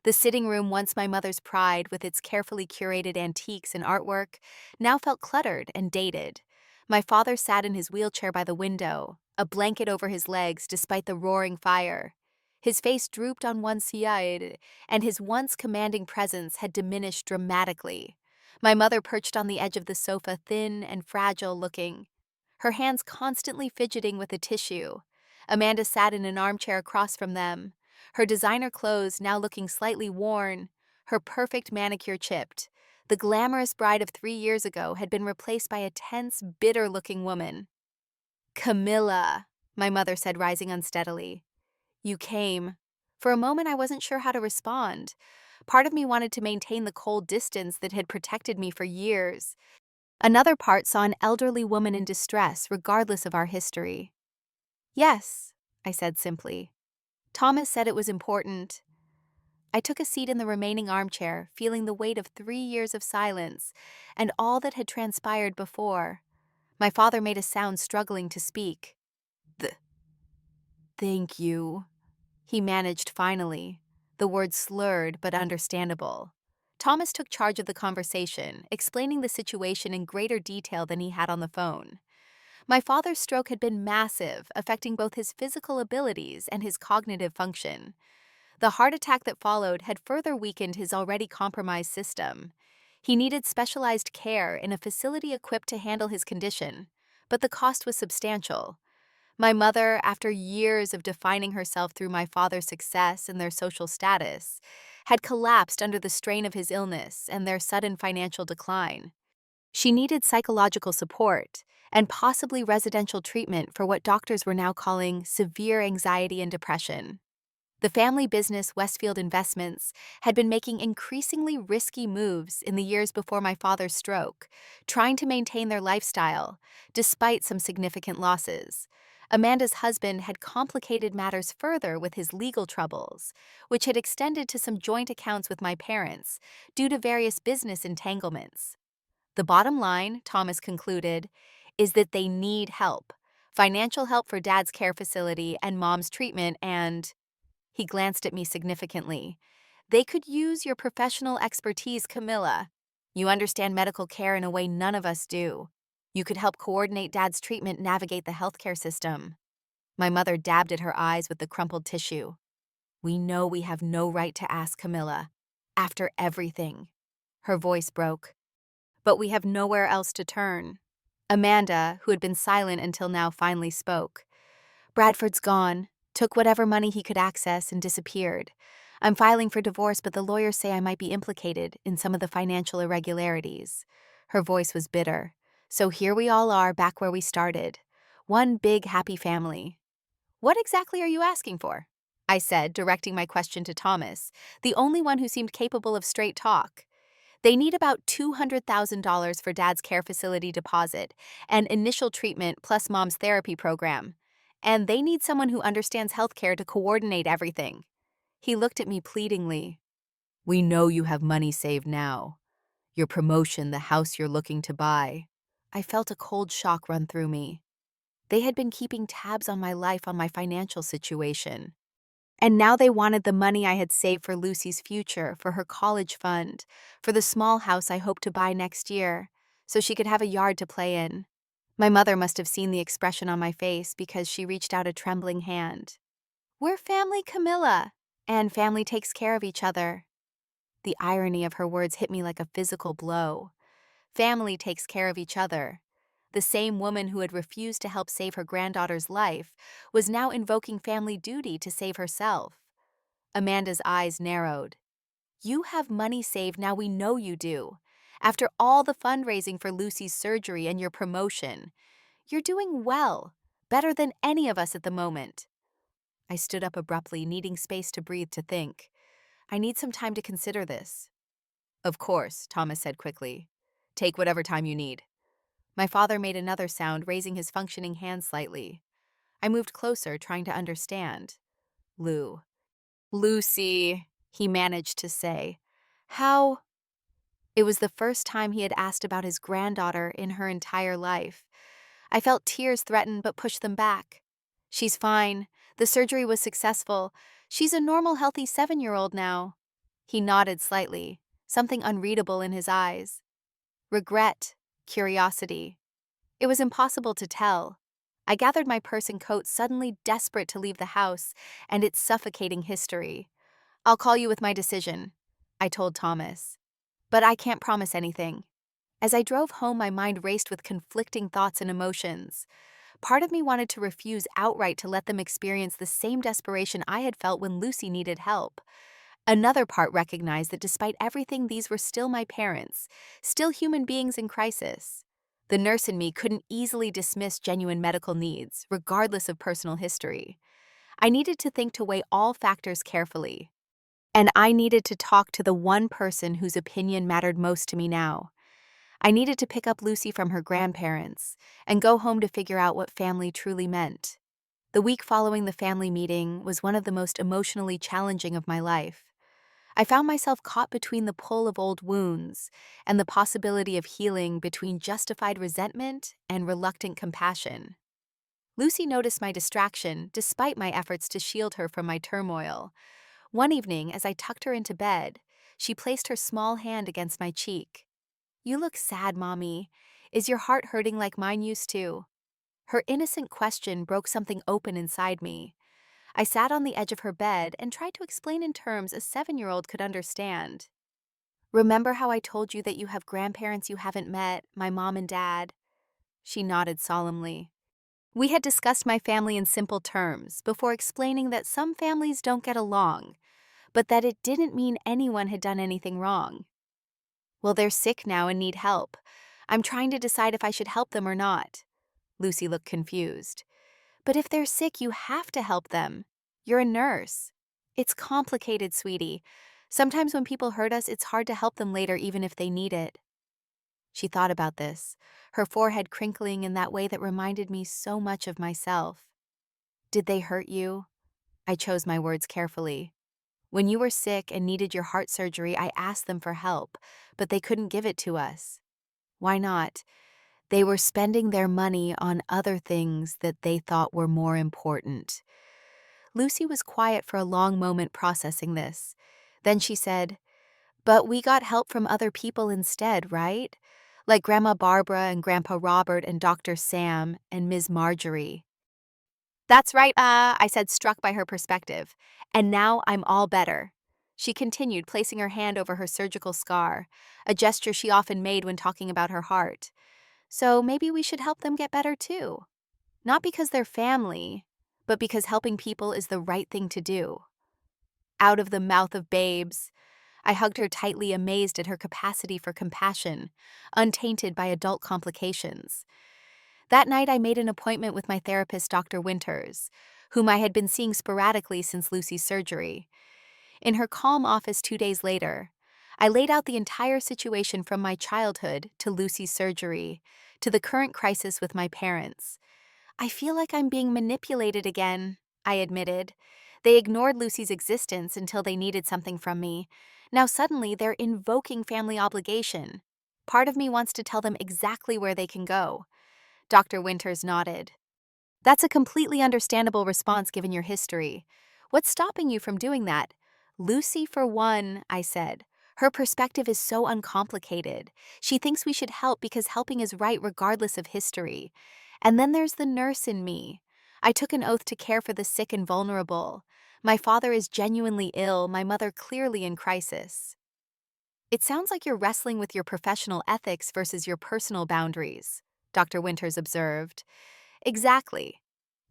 The sitting room, once my mother's pride with its carefully curated antiques and artwork, now felt cluttered and dated. My father sat in his wheelchair by the window, a blanket over his legs despite the roaring fire. His face drooped on one side, and his once commanding presence had diminished dramatically. My mother perched on the edge of the sofa, thin and fragile looking, her hands constantly fidgeting with a tissue. Amanda sat in an armchair across from them, her designer clothes now looking slightly worn, her perfect manicure chipped. The glamorous bride of 3 years ago had been replaced by a tense, bitter-looking woman. "Camilla," my mother said, rising unsteadily. "You came." For a moment, I wasn't sure how to respond. Part of me wanted to maintain the cold distance that had protected me for years. Another part saw an elderly woman in distress, regardless of our history. "Yes," I said simply. "Thomas said it was important." I took a seat in the remaining armchair, feeling the weight of 3 years of silence and all that had transpired before. My father made a sound, struggling to speak. "Th- Thank you," he managed finally, the words slurred but understandable. Thomas took charge of the conversation, explaining the situation in greater detail than he had on the phone. My father's stroke had been massive, affecting both his physical abilities and his cognitive function. The heart attack that followed had further weakened his already compromised system. He needed specialized care in a facility equipped to handle his condition, but the cost was substantial. My mother, after years of defining herself through my father's success and their social status, had collapsed under the strain of his illness and their sudden financial decline. She needed psychological support and possibly residential treatment for what doctors were now calling severe anxiety and depression. The family business, Westfield Investments, had been making increasingly risky moves in the years before my father's stroke, trying to maintain their lifestyle, despite some significant losses. Amanda's husband had complicated matters further with his legal troubles, which had extended to some joint accounts with my parents due to various business entanglements. The bottom line, Thomas concluded, is that they need help. Financial help for Dad's care facility and Mom's treatment, and he glanced at me significantly. They could use your professional expertise, Camilla. You understand medical care in a way none of us do. You could help coordinate Dad's treatment, navigate the healthcare system. My mother dabbed at her eyes with the crumpled tissue. We know we have no right to ask, Camilla. After everything. Her voice broke. But we have nowhere else to turn. Amanda, who had been silent until now, finally spoke. Bradford's gone, took whatever money he could access, and disappeared. I'm filing for divorce, but the lawyers say I might be implicated in some of the financial irregularities. Her voice was bitter. So here we all are, back where we started. One big, happy family. What exactly are you asking for? I said, directing my question to Thomas, the only one who seemed capable of straight talk. They need about $200,000 for Dad's care facility deposit and initial treatment plus Mom's therapy program. And they need someone who understands healthcare to coordinate everything. He looked at me pleadingly. We know you have money saved now. Your promotion, the house you're looking to buy. I felt a cold shock run through me. They had been keeping tabs on my life, on my financial situation. And now they wanted the money I had saved for Lucy's future, for her college fund, for the small house I hoped to buy next year, so she could have a yard to play in. My mother must have seen the expression on my face because she reached out a trembling hand. We're family, Camilla, and family takes care of each other. The irony of her words hit me like a physical blow. Family takes care of each other. The same woman who had refused to help save her granddaughter's life was now invoking family duty to save herself. Amanda's eyes narrowed. You have money saved, now we know you do. After all the fundraising for Lucy's surgery and your promotion, you're doing well, better than any of us at the moment. I stood up abruptly, needing space to breathe, to think. I need some time to consider this. Of course, Thomas said quickly. Take whatever time you need. My father made another sound, raising his functioning hand slightly. I moved closer, trying to understand. Lucy, he managed to say. How? It was the first time he had asked about his granddaughter in her entire life. I felt tears threaten but pushed them back. She's fine. The surgery was successful. She's a normal, healthy 7-year-old now. He nodded slightly, something unreadable in his eyes. Regret, curiosity. It was impossible to tell. I gathered my purse and coat, suddenly desperate to leave the house and its suffocating history. "I'll call you with my decision," I told Thomas. "But I can't promise anything." As I drove home, my mind raced with conflicting thoughts and emotions. Part of me wanted to refuse outright to let them experience the same desperation I had felt when Lucy needed help. Another part recognized that despite everything, these were still my parents, still human beings in crisis. The nurse in me couldn't easily dismiss genuine medical needs, regardless of personal history. I needed to think to weigh all factors carefully. And I needed to talk to the one person whose opinion mattered most to me now. I needed to pick up Lucy from her grandparents and go home to figure out what family truly meant. The week following the family meeting was one of the most emotionally challenging of my life. I found myself caught between the pull of old wounds and the possibility of healing, between justified resentment and reluctant compassion. Lucy noticed my distraction despite my efforts to shield her from my turmoil. One evening, as I tucked her into bed, she placed her small hand against my cheek. "You look sad, Mommy. Is your heart hurting like mine used to?" Her innocent question broke something open inside me. I sat on the edge of her bed and tried to explain in terms a 7-year-old could understand. "Remember how I told you that you have grandparents you haven't met, my mom and dad?" She nodded solemnly. We had discussed my family in simple terms before explaining that some families don't get along, but that it didn't mean anyone had done anything wrong. "Well, they're sick now and need help. I'm trying to decide if I should help them or not." Lucy looked confused. "But if they're sick, you have to help them. You're a nurse." "It's complicated, sweetie. Sometimes when people hurt us, it's hard to help them later even if they need it." She thought about this, her forehead crinkling in that way that reminded me so much of myself. "Did they hurt you?" I chose my words carefully. "When you were sick and needed your heart surgery, I asked them for help, but they couldn't give it to us." "Why not?" "They were spending their money on other things that they thought were more important." Lucy was quiet for a long moment, processing this. Then she said, "But we got help from other people instead, right? Like Grandma Barbara and Grandpa Robert and Dr. Sam and Ms. Marjorie." "That's right," I said, struck by her perspective. "And now I'm all better." She continued, placing her hand over her surgical scar, a gesture she often made when talking about her heart. "So maybe we should help them get better too. Not because they're family, but because helping people is the right thing to do." Out of the mouth of babes. I hugged her tightly, amazed at her capacity for compassion, untainted by adult complications. That night, I made an appointment with my therapist, Dr. Winters, whom I had been seeing sporadically since Lucy's surgery. In her calm office 2 days later, I laid out the entire situation, from my childhood to Lucy's surgery to the current crisis with my parents. "I feel like I'm being manipulated again," I admitted. "They ignored Lucy's existence until they needed something from me. Now suddenly they're invoking family obligation. Part of me wants to tell them exactly where they can go." Dr. Winters nodded. "That's a completely understandable response given your history. What's stopping you from doing that?" "Lucy, for one," I said. "Her perspective is so uncomplicated. She thinks we should help because helping is right regardless of history. And then there's the nurse in me. I took an oath to care for the sick and vulnerable. My father is genuinely ill, my mother clearly in crisis." "It sounds like you're wrestling with your professional ethics versus your personal boundaries," Dr. Winters observed. "Exactly.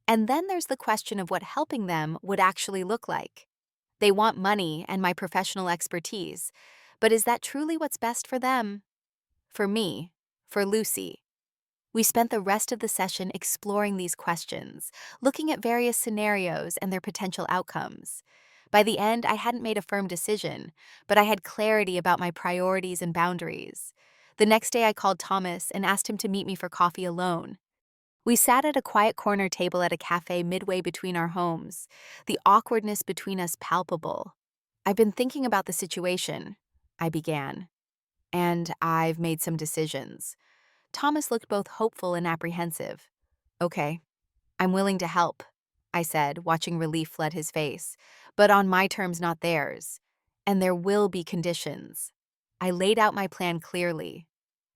And then there's the question of what helping them would actually look like. They want money and my professional expertise, but is that truly what's best for them? For me? For Lucy?" We spent the rest of the session exploring these questions, looking at various scenarios and their potential outcomes. By the end, I hadn't made a firm decision, but I had clarity about my priorities and boundaries. The next day, I called Thomas and asked him to meet me for coffee alone. We sat at a quiet corner table at a cafe midway between our homes, the awkwardness between us palpable. "I've been thinking about the situation," I began. and I've made some decisions. Thomas looked both hopeful and apprehensive. Okay, I'm willing to help, I said, watching relief flood his face, but on my terms, not theirs. And there will be conditions. I laid out my plan clearly.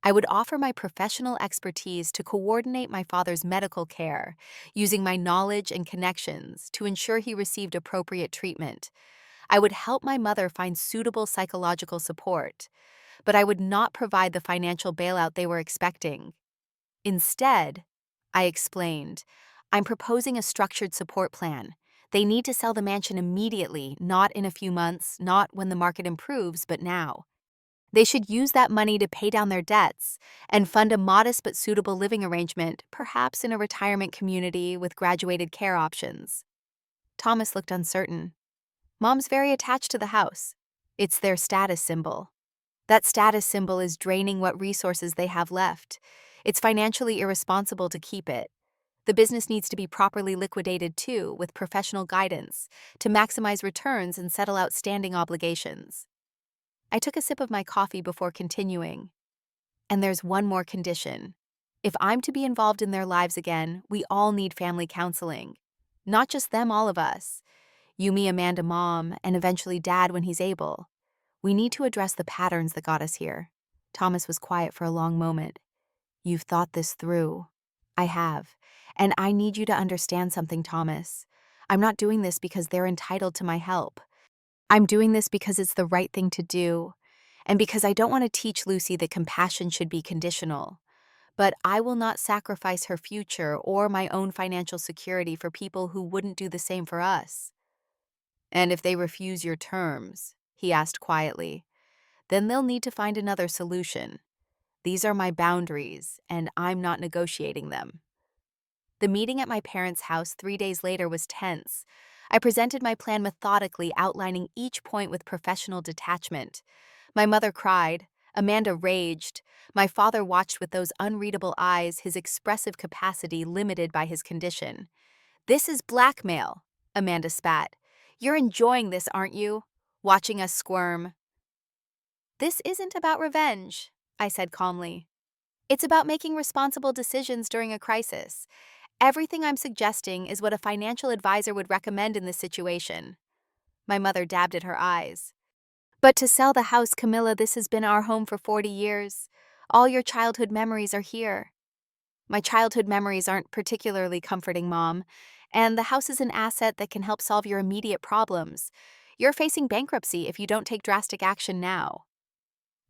I would offer my professional expertise to coordinate my father's medical care, using my knowledge and connections to ensure he received appropriate treatment. I would help my mother find suitable psychological support, but I would not provide the financial bailout they were expecting. Instead, I explained, I'm proposing a structured support plan. They need to sell the mansion immediately, not in a few months, not when the market improves, but now. They should use that money to pay down their debts and fund a modest but suitable living arrangement, perhaps in a retirement community with graduated care options. Thomas looked uncertain. Mom's very attached to the house. It's their status symbol. That status symbol is draining what resources they have left. It's financially irresponsible to keep it. The business needs to be properly liquidated too, with professional guidance, to maximize returns and settle outstanding obligations. I took a sip of my coffee before continuing. And there's one more condition. If I'm to be involved in their lives again, we all need family counseling. Not just them, all of us. You, me, Amanda, Mom, and eventually Dad when he's able. We need to address the patterns that got us here. Thomas was quiet for a long moment. You've thought this through. I have. And I need you to understand something, Thomas. I'm not doing this because they're entitled to my help. I'm doing this because it's the right thing to do, and because I don't want to teach Lucy that compassion should be conditional. But I will not sacrifice her future or my own financial security for people who wouldn't do the same for us. And if they refuse your terms, he asked quietly, then they'll need to find another solution. These are my boundaries, and I'm not negotiating them. The meeting at my parents' house 3 days later was tense. I presented my plan methodically, outlining each point with professional detachment. My mother cried. Amanda raged. My father watched with those unreadable eyes, his expressive capacity limited by his condition. This is blackmail, Amanda spat. You're enjoying this, aren't you? Watching us squirm. This isn't about revenge, I said calmly. It's about making responsible decisions during a crisis. Everything I'm suggesting is what a financial advisor would recommend in this situation. My mother dabbed at her eyes. But to sell the house, Camilla, this has been our home for 40 years. All your childhood memories are here. My childhood memories aren't particularly comforting, Mom, and the house is an asset that can help solve your immediate problems. You're facing bankruptcy if you don't take drastic action now.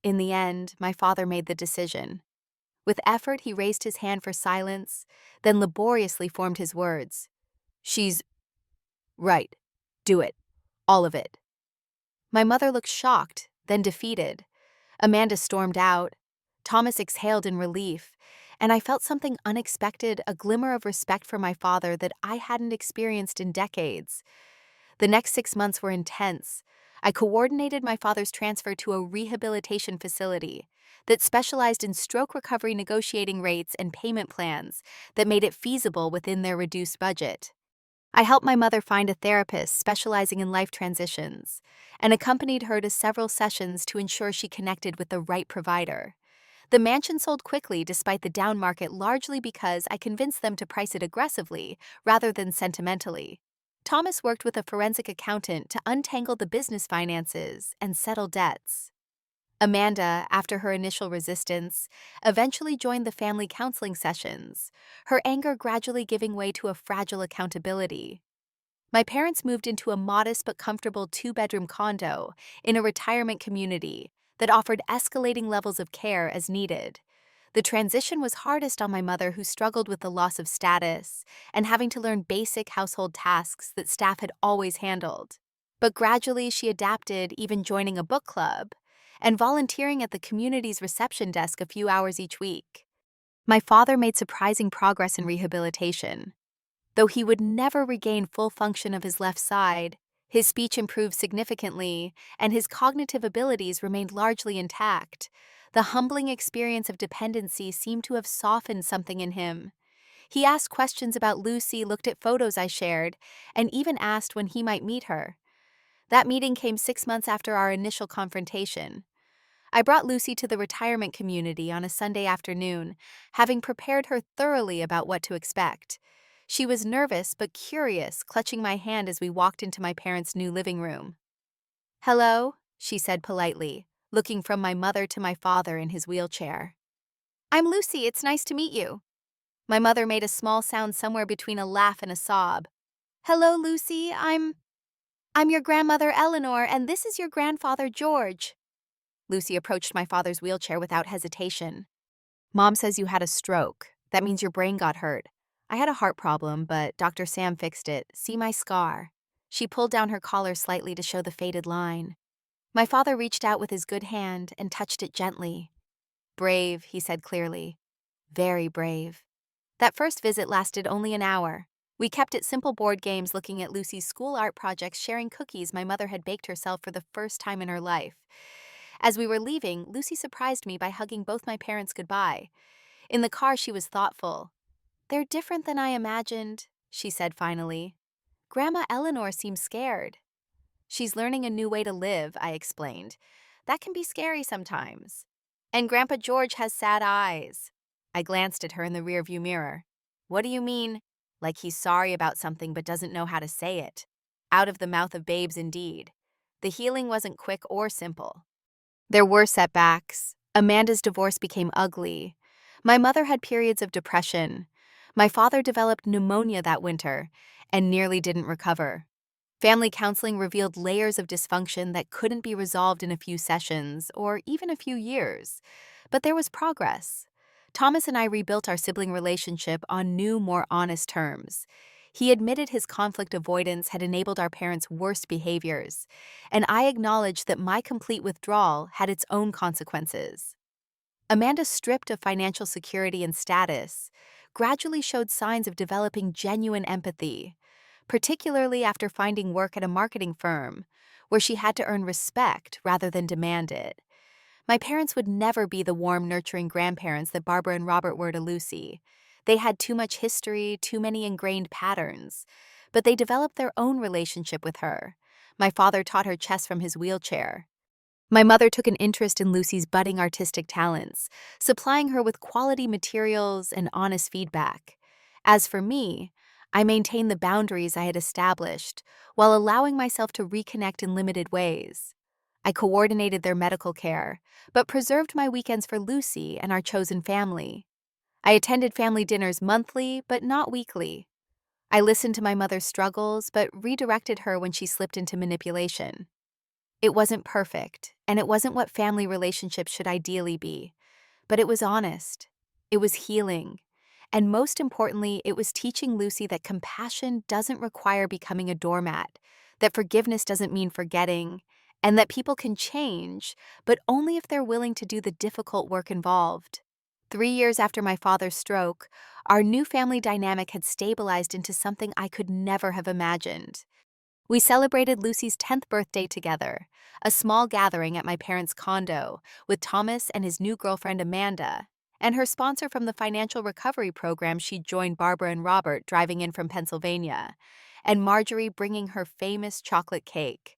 In the end, my father made the decision. With effort, he raised his hand for silence, then laboriously formed his words. She's right. Do it. All of it. My mother looked shocked, then defeated. Amanda stormed out. Thomas exhaled in relief, and I felt something unexpected, a glimmer of respect for my father that I hadn't experienced in decades. The next 6 months were intense. I coordinated my father's transfer to a rehabilitation facility that specialized in stroke recovery negotiating rates and payment plans that made it feasible within their reduced budget. I helped my mother find a therapist specializing in life transitions and accompanied her to several sessions to ensure she connected with the right provider. The mansion sold quickly despite the down market, largely because I convinced them to price it aggressively rather than sentimentally. Thomas worked with a forensic accountant to untangle the business finances and settle debts. Amanda, after her initial resistance, eventually joined the family counseling sessions, her anger gradually giving way to a fragile accountability. My parents moved into a modest but comfortable 2-bedroom condo in a retirement community that offered escalating levels of care as needed. The transition was hardest on my mother, who struggled with the loss of status and having to learn basic household tasks that staff had always handled. But gradually she adapted, even joining a book club and volunteering at the community's reception desk a few hours each week. My father made surprising progress in rehabilitation. Though he would never regain full function of his left side, his speech improved significantly, and his cognitive abilities remained largely intact. The humbling experience of dependency seemed to have softened something in him. He asked questions about Lucy, looked at photos I shared, and even asked when he might meet her. That meeting came 6 months after our initial confrontation. I brought Lucy to the retirement community on a Sunday afternoon, having prepared her thoroughly about what to expect. She was nervous but curious, clutching my hand as we walked into my parents' new living room. "Hello," she said politely, looking from my mother to my father in his wheelchair. "I'm Lucy, it's nice to meet you." My mother made a small sound somewhere between a laugh and a sob. "Hello, Lucy, I'm your grandmother Eleanor, and this is your grandfather George." Lucy approached my father's wheelchair without hesitation. "Mom says you had a stroke. That means your brain got hurt. I had a heart problem, but Dr. Sam fixed it. See my scar." She pulled down her collar slightly to show the faded line. My father reached out with his good hand and touched it gently. "Brave," he said clearly. "Very brave." That first visit lasted only an hour. We kept it simple: board games, looking at Lucy's school art projects, sharing cookies my mother had baked herself for the first time in her life. As we were leaving, Lucy surprised me by hugging both my parents goodbye. In the car, she was thoughtful. "They're different than I imagined," she said finally. "Grandma Eleanor seems scared." "She's learning a new way to live," I explained. "That can be scary sometimes." "And Grandpa George has sad eyes." I glanced at her in the rearview mirror. "What do you mean?" "Like he's sorry about something but doesn't know how to say it." Out of the mouth of babes indeed. The healing wasn't quick or simple. There were setbacks. Amanda's divorce became ugly. My mother had periods of depression. My father developed pneumonia that winter and nearly didn't recover. Family counseling revealed layers of dysfunction that couldn't be resolved in a few sessions or even a few years. But there was progress. Thomas and I rebuilt our sibling relationship on new, more honest terms. He admitted his conflict avoidance had enabled our parents' worst behaviors, and I acknowledged that my complete withdrawal had its own consequences. Amanda, stripped of financial security and status, gradually showed signs of developing genuine empathy, particularly after finding work at a marketing firm, where she had to earn respect rather than demand it. My parents would never be the warm, nurturing grandparents that Barbara and Robert were to Lucy. They had too much history, too many ingrained patterns, but they developed their own relationship with her. My father taught her chess from his wheelchair. My mother took an interest in Lucy's budding artistic talents, supplying her with quality materials and honest feedback. As for me, I maintained the boundaries I had established while allowing myself to reconnect in limited ways. I coordinated their medical care, but preserved my weekends for Lucy and our chosen family. I attended family dinners monthly, but not weekly. I listened to my mother's struggles, but redirected her when she slipped into manipulation. It wasn't perfect, and it wasn't what family relationships should ideally be, but it was honest. It was healing. And most importantly, it was teaching Lucy that compassion doesn't require becoming a doormat, that forgiveness doesn't mean forgetting, and that people can change, but only if they're willing to do the difficult work involved. 3 years after my father's stroke, our new family dynamic had stabilized into something I could never have imagined. We celebrated Lucy's 10th birthday together, a small gathering at my parents' condo, with Thomas and his new girlfriend Amanda, and her sponsor from the financial recovery program she'd joined, Barbara and Robert, driving in from Pennsylvania, and Marjorie bringing her famous chocolate cake.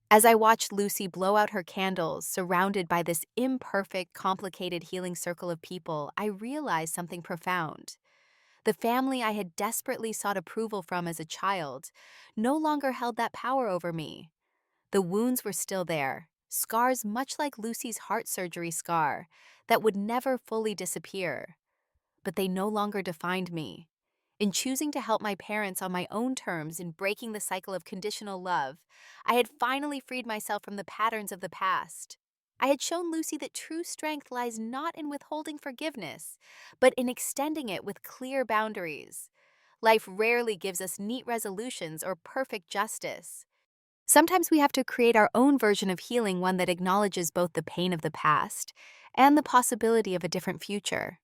As I watched Lucy blow out her candles, surrounded by this imperfect, complicated healing circle of people, I realized something profound. The family I had desperately sought approval from as a child no longer held that power over me. The wounds were still there, scars much like Lucy's heart surgery scar that would never fully disappear. But they no longer defined me. In choosing to help my parents on my own terms in breaking the cycle of conditional love, I had finally freed myself from the patterns of the past. I had shown Lucy that true strength lies not in withholding forgiveness, but in extending it with clear boundaries. Life rarely gives us neat resolutions or perfect justice. Sometimes we have to create our own version of healing, one that acknowledges both the pain of the past and the possibility of a different future.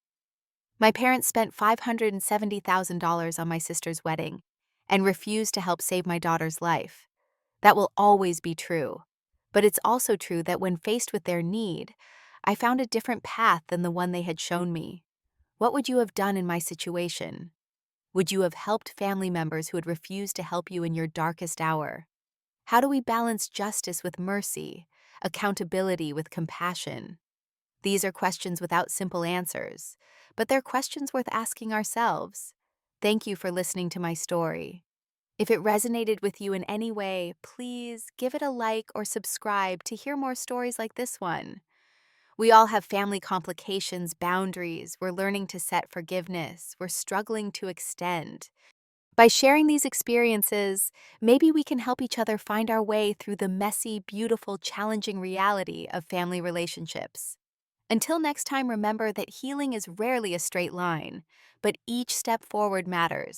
My parents spent $570,000 on my sister's wedding and refused to help save my daughter's life. That will always be true. But it's also true that when faced with their need, I found a different path than the one they had shown me. What would you have done in my situation? Would you have helped family members who had refused to help you in your darkest hour? How do we balance justice with mercy, accountability with compassion? These are questions without simple answers, but they're questions worth asking ourselves. Thank you for listening to my story. If it resonated with you in any way, please give it a like or subscribe to hear more stories like this one. We all have family complications, boundaries. We're learning to set forgiveness. We're struggling to extend. By sharing these experiences, maybe we can help each other find our way through the messy, beautiful, challenging reality of family relationships. Until next time, remember that healing is rarely a straight line, but each step forward matters.